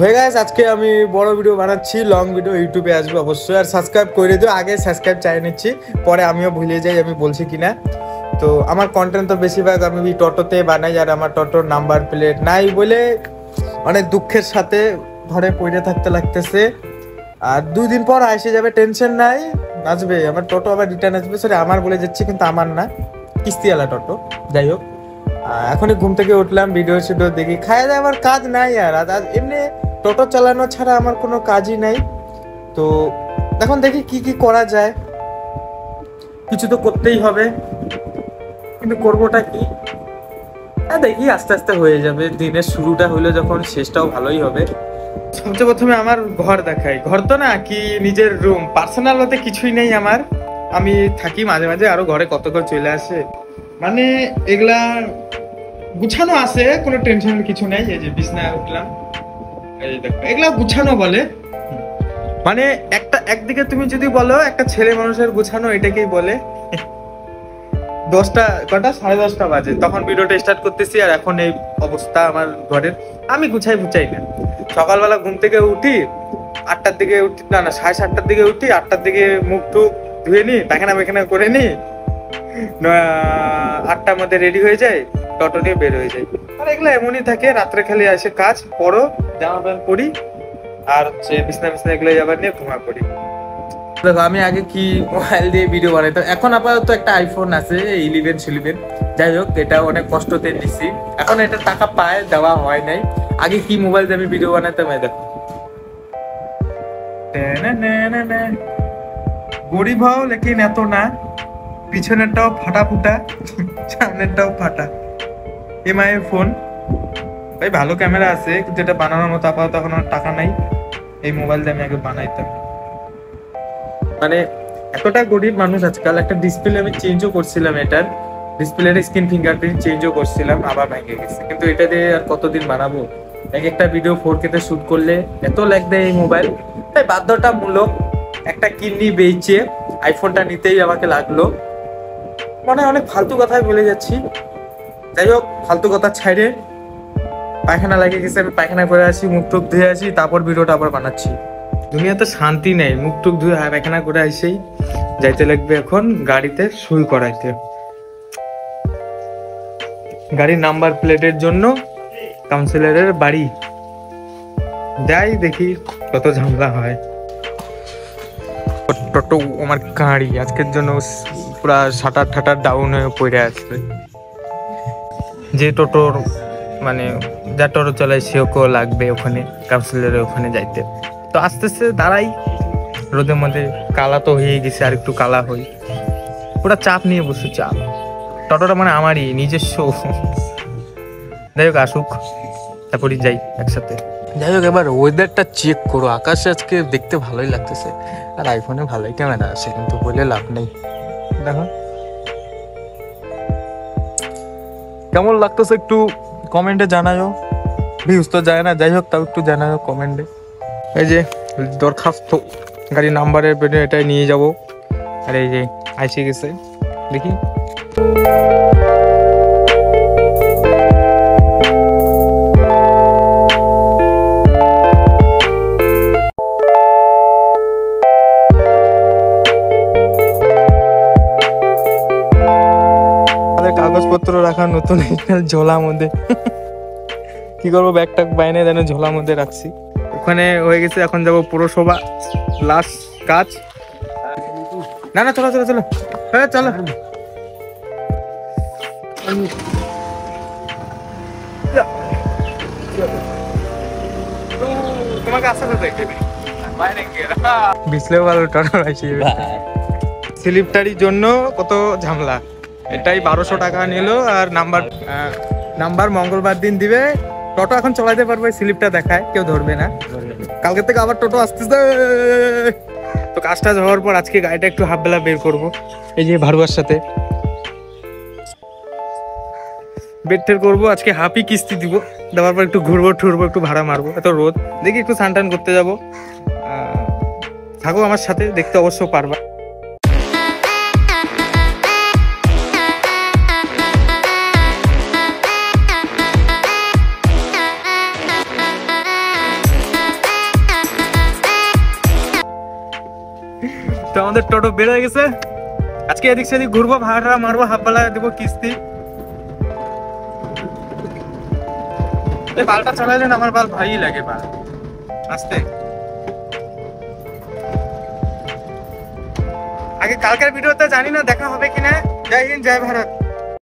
হয়ে গেছে আজকে আমি বড় ভিডিও বানাচ্ছি, লং ভিডিও ইউটিউবে আসবে অবশ্যই। আর সাবস্ক্রাইব করে দিও, আগে সাবস্ক্রাইব চাই নিচ্ছি, পরে আমিও ভুলে যাই আমি বলছি কিনা। তো আমার কন্টেন্ট তো বেশিরভাগ আমি টোটোতে বানাই, আর আমার টোটোর নাম্বার প্লেট নাই বলে অনেক দুঃখের সাথে ঘরে পড়ে থাকতে লাগতেছে। আর 2 দিন পর এসে যাবে, টেনশন নাই, আসবে আমার টোটো, আবার রিটার্ন আসবে। সরি আমার বলে যাচ্ছি, কিন্তু আমার না, কিস্তিওয়ালা টোটো। যাই হোক, এখনই ঘুম থেকে উঠলাম, ভিডিও শিডিও দেখি, খাওয়া দাওয়া আমার কাজ নাই। আর এমনি টোটো চালানো ছাড়া আমার কোনো কাজই নাই। তো এখন দেখি কি কি করা যায়, কিছু তো করতেই হবে, কিন্তু করবোটা কি দেখি, আস্তে আস্তে হয়ে যাবে। দিনের শুরুটা হইলে যখন, শেষটাও ভালোই হবে। সবচেয়ে প্রথমে আমার ঘর দেখাই। ঘর তো না কি, নিজের রুম, পার্সোনাল হতে কিছুই নেই আমার। আমি থাকি মাঝে মাঝে, আরো ঘরে কত করে চলে আসে, মানে এগুলা গুছানো আছে, কোনো টেনশন কিছু নেই। এই যে বিছনায় উঠলাম, এই দেখো এগুলা গুছানো বলে। মানে একদিকে তুমি যদি বলো একটা ছেলে মানুষের গুছানো, এটাকেই বলে। 10টা বাজে, তখন ভিডিওটা স্টার্ট করতেছি, আর এখন এই অবস্থা আমার ঘরের। আমি গুছাই না। সকালবেলা ঘুম থেকে উঠি 8টার দিকে উঠি, না 7:30টার দিকে উঠি, 8টার দিকে মুখ টুক ধুয়ে নি, পায়খানা করে নি, 8টার মধ্যে রেডি হয়ে যায়, টোটো নিয়ে বের হয়ে যায়। আর এগুলো এমনই থাকে, রাত্রে খালি এসে কাজ পরো, জামা প্যান্ট পরি, আর হচ্ছে বিছনা এগুলো যাবার নিয়ে ঘুমা করি। দেখো আমি আগে কি মোবাইল দিয়ে ভিডিও বানাইতাম, এখন আপাতত একটা আইফোন আছে 11 যাই হোক, এটা অনেক কষ্টতে নিচ্ছি, এখন এটা টাকা পায় দেওয়া হয় নাই। আগে কি মোবাইল দিয়ে আমি ভিডিও বানাইতাম, দেখো গরিব হও লেকিন এত না, পিছনেরটাও ফাটা ফুটা, সামনেরটাও ফাটা। এমআই এর ফোন, ভাই ভালো ক্যামেরা আছে, কিন্তু এটা বানানোর মতো আপাতত এখন আমার টাকা নাই। এই মোবাইল দিয়ে আমি আগে বানাইতাম, মানে এতটা গরিব মানুষ আজকাল। একটা ডিসপ্লে আমি চেঞ্জও করছিলাম, এটার ডিসপ্লের স্ক্রিন ফিঙ্গারপ্রিন্ট চেঞ্জও করছিলাম, আবার ভেঙে গেছে। কিন্তু এটা দিয়ে আর কতদিন বানাবো? একটা ভিডিও 4K তে শুট করলে এত ল্যাগ দেয় এই মোবাইল, তাই বাধ্যতামূলক একটা কিডনি বেচে আইফোনটা নিতেই আমাকে লাগলো। মানে অনেক ফালতু কথাই বলে যাচ্ছি। যাই হোক, ফালতু কথা ছাইড়ে, পায়খানা লাগে গেছে, আমি পায়খানা করে আসি, মুখ টুক ধুয়ে আসি, তারপর ভিডিওটা আবার বানাচ্ছি। দুনিয়াতে শান্তি নেই, মুখ টুক ধুয়ে পায়খানা করে আসেই যাইতে লাগবে এখন গাড়িতে সই করাইতে, গাড়ির নাম্বার প্লেটের জন্য কাউন্সিলরের বাড়ি। যাই দেখি কত ঝামেলা হয়। টোটো আমার গাড়ি আজকের জন্য পুরা শাটার ডাউন হয়ে পড়ে আসবে। যে টোটোর মানে যা টোটো চালায় সেও লাগবে ওখানে কাউন্সিলরের ওখানে যাইতে। তো আস্তে আস্তে দাঁড়াই, রোদের মধ্যে কালা তো হয়ে গেছে, আর একটু কালা হই, পুরা চাপ নিয়ে বসে, চাপ। টোটোটা মানে আমারই নিজস্ব। যাই হোক, আসুক, তারপরে যাই একসাথে। যাই হোক, এবার ওয়েদারটা চেক করো, আকাশে আজকে দেখতে ভালোই লাগতেছে, আর আইফোনে ভালোই ক্যামেরা আছে, কিন্তু বলে লাভ নেই। দেখো কেমন লাগতেছে একটু কমেন্টে জানাও, ভিউজ তো যায় না, যাই হোক তাও একটু জানাও কমেন্টে। এই যে দরখাস্ত, গাড়ির নাম্বারের পেটে এটাই নিয়ে যাব। আর এই যে আইসে গেছে, দেখি কাগজপত্র রাখা নতুন ঝোলার মধ্যে। কি করবো, ব্যাগটা বাইনে দেন ঝোলার মধ্যে রাখছি। ওখানে হয়ে গেছে, এখন যাবো পুরসভা, লাস্ট কাজ। না চলো হ্যাঁ চলো। তোমাকে আসতে দেখবে বিছলেও ভালো টোটো আসি। স্লিপটারির জন্য কত ঝামেলা, এটাই 1200 টাকা নিল। আর নাম্বার মঙ্গলবার দিন দিবে। টোটো এখন চলাইতে পারবে, স্লিপটা দেখায়, কেউ ধরবে না। কালকে থেকে আবার টোটো আসতেছে। তো কাজটা হওয়ার পর আজকে গাড়িটা একটু হাফ বেলা বের করবো, এই যে ভাড়ুয়ার সাথে বের টের করবো। আজকে হাফই কিস্তি দিব, দেওয়ার পর একটু ঘুরবো ঠুরবো, একটু ভাড়া মারবো, এত রোদ, দেখি একটু স্নান করতে যাবো। থাকো আমার সাথে, দেখতে অবশ্য পারবা। তো আমাদের টোটো বের হয়ে গেছে, আজকে এদিক সেদিক ঘুরবো, ভাড়া মারবো, হাফ বেলা দেবো কিস্তি। এই বালটা চালাইলেন আমার বাল ভাই লাগে বা আস্তে। আগে কালকের ভিডিওতে জানি না দেখা হবে কিনা। জয় হিন্দ, জয় ভারত।